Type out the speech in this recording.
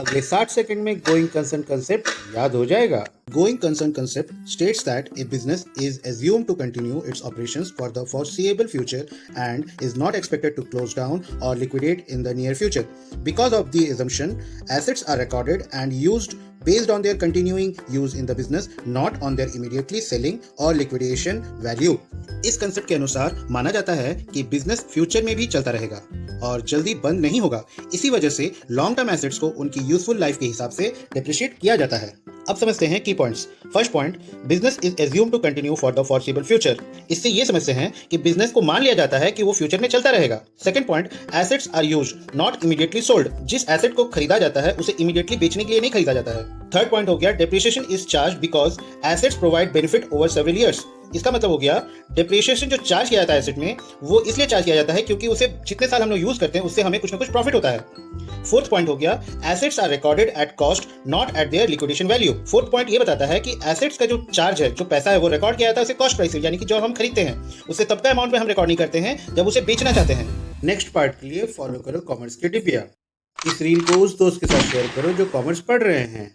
अगले 60 सेकंड में going concern concept याद हो जाएगा। Going concern concept states that a business is assumed to continue its operations for the foreseeable future and is not expected to close down or liquidate in the near future. Because of the assumption, assets are recorded and used based on their continuing use in the business, not on their immediately selling or liquidation value. इस concept के अनुसार माना जाता है कि business future में भी चलता रहेगा और जल्दी बंद नहीं होगा। इसी वजह से लॉन्ग टर्म एसेट्स को उनकी यूजफुल लाइफ के हिसाब से डिप्रिशिएट किया जाता है। अब समझते हैं की points. First point, business is assume to continue for the foreseeable future. इससे ये समझते हैं कि बिजनेस को मान लिया जाता है कि वो फ्यूचर में चलता रहेगा। Second point, assets are used not immediately sold. जिस एसेट को खरीदा जाता है उसे इमीडिएटली बेचने के लिए नहीं खरीदा जाता है। थर्ड पॉइंट हो गया, depreciation is charge because assets provide benefit over several years. इसका मतलब हो गया डेप्रिसिएशन जो चार्ज किया जाता है एसेट में, वो इसलिए चार्ज किया जाता है क्योंकि उसे जितने साल हम लोग यूज करते हैं उससे हमें कुछ ना कुछ प्रॉफिट होता है। फोर्थ पॉइंट हो गया, assets are recorded at cost not at their liquidation value. Fourth point ये बताता है कि एसेट्स का जो चार्ज है, जो पैसा है, वो रिकॉर्ड किया जाता है उसे कॉस्ट प्राइस से, यानी कि जो हम खरीदते हैं उससे तब का अमाउंट में हम रिकॉर्ड नहीं करते हैं जब उसे बेचना चाहते हैं। नेक्स्ट पार्ट के लिए फॉलो करो कॉमर्स की टिपिया। इस रील को उस दोस्त के साथ शेयर करो जो कॉमर्स पढ़ रहे हैं।